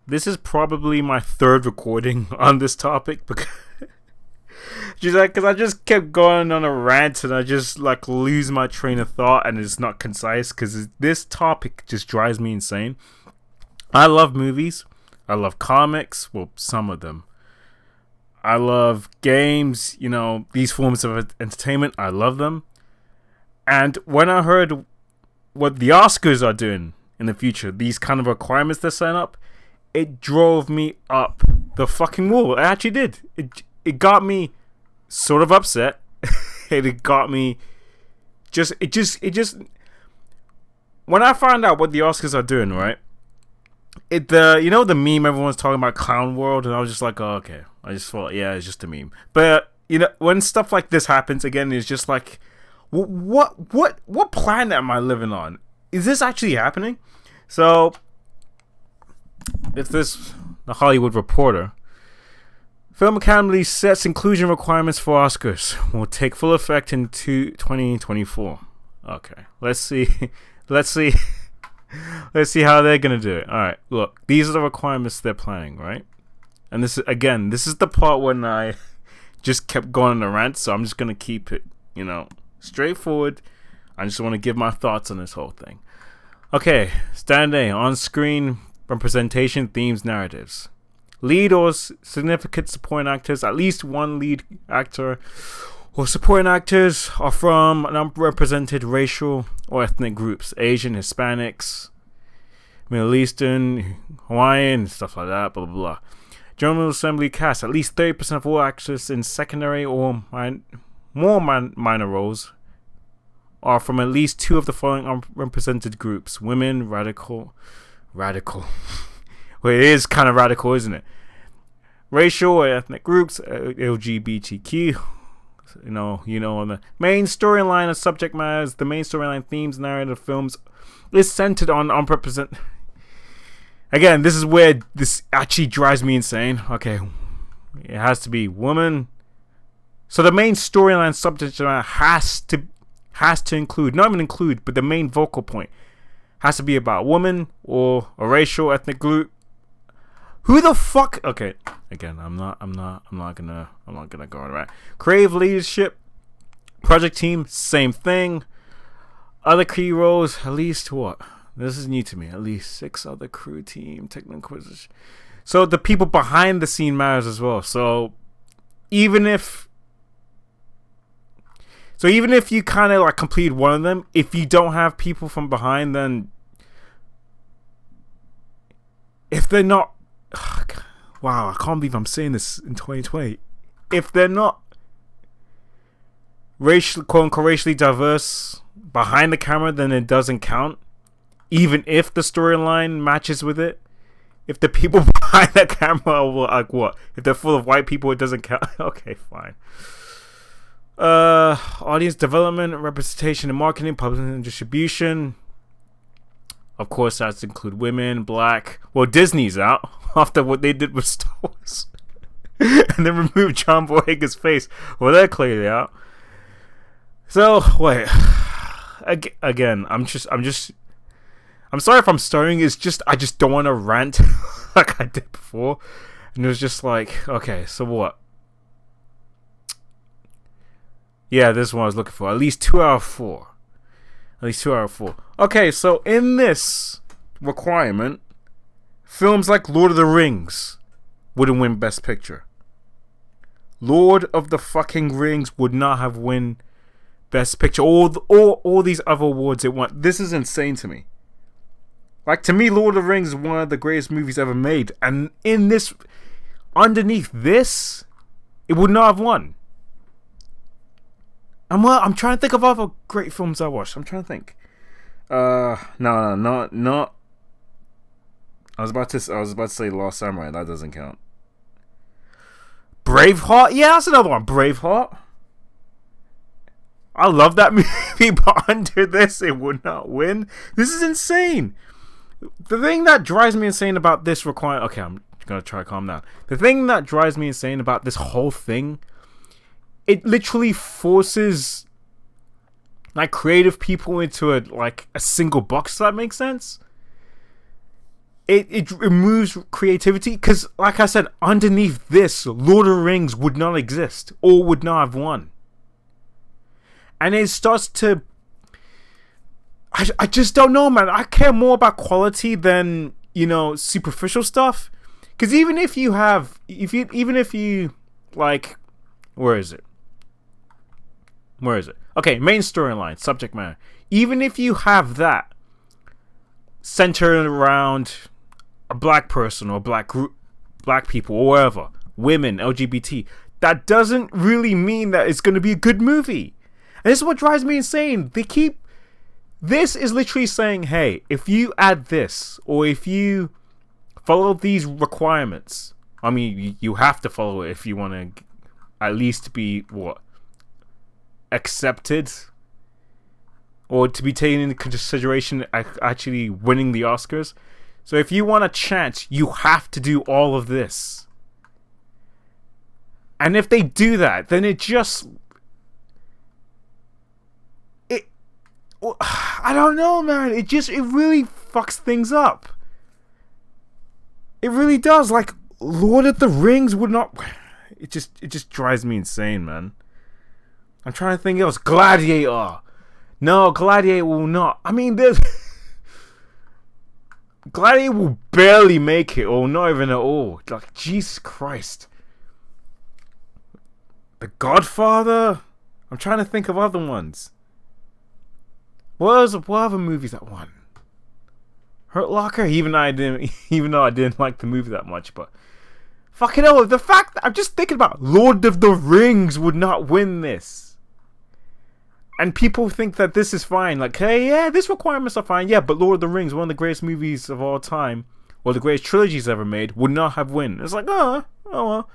This is probably my third recording on this topic because just like because I just kept going on a rant and I just like lose my train of thought and it's not concise because this topic just drives me insane. I love movies. I love comics. Well, some of them. I love games. You know, these forms of entertainment. I love them. And when I heard what the Oscars are doing in the future, these kind of requirements they're setting up, it drove me up the fucking wall. It actually did. It got me sort of upset. It got me it just when I found out what the Oscars are doing, right? The meme everyone's talking about, Clown World, and I was just like, oh, okay. I just thought, yeah, it's just a meme. But when stuff like this happens again, it's just like, what planet am I living on? Is this actually happening? So, if the Hollywood Reporter, Film Academy sets inclusion requirements for Oscars will take full effect in 2024. Okay, let's see. Let's see how they're gonna do it. All right, look, these are the requirements they're planning, right? And this is the part when I just kept going on a rant, so I'm just gonna keep it, straightforward. I just want to give my thoughts on this whole thing. Okay, Standard A, on-screen representation, themes, narratives. Lead or significant supporting actors, at least one lead actor or supporting actors are from unrepresented racial or ethnic groups. Asian, Hispanics, Middle Eastern, Hawaiian, stuff like that, blah, blah, blah. General Assembly cast, at least 30% of all actors in secondary or minor roles are from at least two of the following unrepresented groups. Women, radical. Well, it is kind of radical, isn't it? Racial or ethnic groups, LGBTQ. On the main storyline of subject matters, the main storyline themes, narrative films is centered on unrepresented. Again, this is where this actually drives me insane. Okay, it has to be woman. So the main storyline subject matter has to include, not even include, but the main vocal point has to be about woman or a racial ethnic group. Who the fuck? Okay, again, I'm not gonna go on that. Creative leadership, project team, same thing. Other key roles, at least what? This is new to me. At least 6 other crew team, technical. So the people behind the scene matters as well. So even if you kind of like complete one of them, if you don't have people from behind, then if they're not, wow, I can't believe I'm saying this in 2020. If they're not quote unquote racially diverse behind the camera, then it doesn't count. Even if the storyline matches with it. If the people behind that camera are like what? If they're full of white people, it doesn't count. Okay, fine. Audience development, representation and marketing, publishing and distribution. Of course, that's include women, black. Well, Disney's out after what they did with Star Wars, and then removed John Boyega's face. Well, they're clearly out. So wait, again, I'm sorry if I'm starting. It's just I just don't want to rant like I did before, and it was just like, okay, so what? Yeah, this is what I was looking for. At least 2 out of 4. At least 2 out of 4. Okay, so in this requirement, films like Lord of the Rings wouldn't win Best Picture. Lord of the fucking Rings would not have win Best Picture. All these other awards it won. This is insane to me. Like, to me, Lord of the Rings is one of the greatest movies ever made. And in this, underneath this, it would not have won. I'm trying to think of other great films I watched. I'm trying to think. No. I was about to say Lost Samurai. That doesn't count. Braveheart. Yeah, that's another one. Braveheart. I love that movie, but under this, it would not win. This is insane. The thing that drives me insane about this requirement. Okay, I'm gonna try to calm down. The thing that drives me insane about this whole thing. It literally forces like creative people into a single box. Does that make sense? it removes creativity, because, like I said, underneath this, Lord of the Rings would not exist or would not have won. And it starts to... I just don't know, man. I care more about quality than, superficial stuff. Because even if you like, where is it? Okay, main storyline, subject matter. Even if you have that centered around a black person or black group, black people or whatever, women, LGBT, that doesn't really mean that it's going to be a good movie. And this is what drives me insane. This is literally saying, hey, if you add this, or if you follow these requirements, I mean, you have to follow it if you want to at least be, accepted, or to be taken into consideration actually winning the Oscars. So if you want a chance, you have to do all of this. And if they do that, then I don't know, man. It really fucks things up. It really does. Like, Lord of the Rings would not... It just drives me insane, man. I'm trying to think else. Gladiator. No, Gladiator will not. I mean, there's... Gladiator will barely make it, or not even at all. Like, Jesus Christ. The Godfather? I'm trying to think of other ones. What other movies that won? Hurt Locker? Even though I didn't like the movie that much, but fucking hell, the fact that I'm just thinking about Lord of the Rings would not win this. And people think that this is fine. Like, hey, yeah, these requirements are fine. Yeah, but Lord of the Rings, one of the greatest movies of all time, or the greatest trilogies ever made, would not have won. It's like, oh well.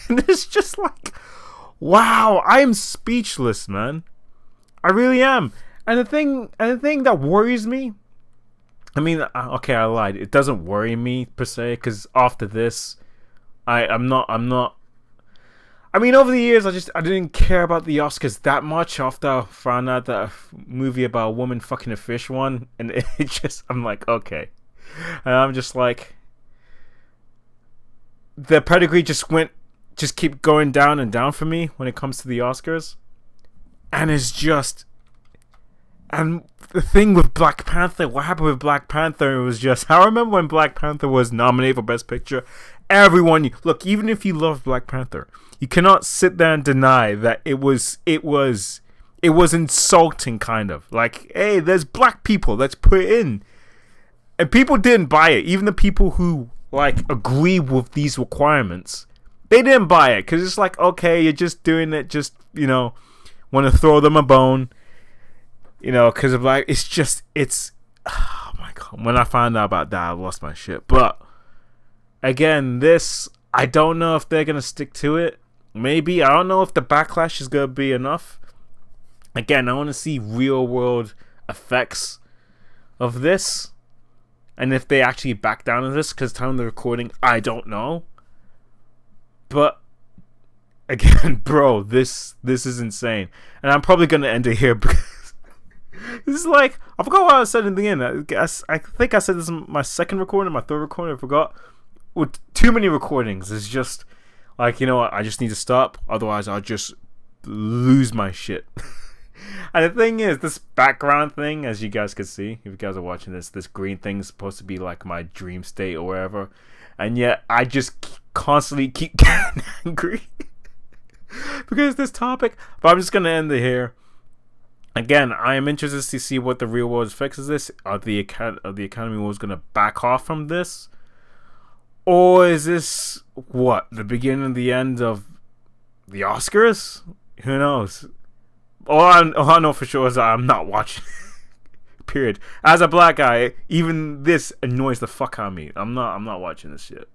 And it's just like, wow, I am speechless, man. I really am. And the thing that worries me, I mean, okay, I lied. It doesn't worry me per se, because after this, I'm not. I mean, over the years, I didn't care about the Oscars that much after I found out that a movie about a woman fucking a fish won, and I'm like, okay, and I'm just like, the pedigree just keep going down and down for me when it comes to the Oscars, and it's just. And the thing with Black Panther, what happened with Black Panther, it was just... I remember when Black Panther was nominated for Best Picture, everyone... Look, even if you love Black Panther, you cannot sit there and deny that it was insulting, kind of. Like, hey, there's black people, let's put it in. And people didn't buy it. Even the people who, like, agree with these requirements, they didn't buy it. Because it's like, okay, you're just doing it, just, want to throw them a bone. Because of like, it's, oh my God. When I found out about that, I lost my shit. But, again, I don't know if they're going to stick to it. Maybe. I don't know if the backlash is going to be enough. Again, I want to see real world effects of this. And if they actually back down on this, because time of the recording, I don't know. But, again, bro, this is insane. And I'm probably going to end it here because this is like, I forgot what I said in the end. I think I said this in my second recording, my third recording, I forgot. With too many recordings, it's just like, you know what, I just need to stop, otherwise I'll just lose my shit. And the thing is, this background thing, as you guys can see, if you guys are watching this green thing is supposed to be like my dream state or whatever, and yet I just constantly keep getting angry because this topic. But I'm just gonna end it here. Again, I am interested to see what the real world fixes this. Are the Academy Awards going to back off from this? Or is this, the beginning and the end of the Oscars? Who knows? All I know for sure is that I'm not watching. Period. As a black guy, even this annoys the fuck out of me. I'm not watching this shit.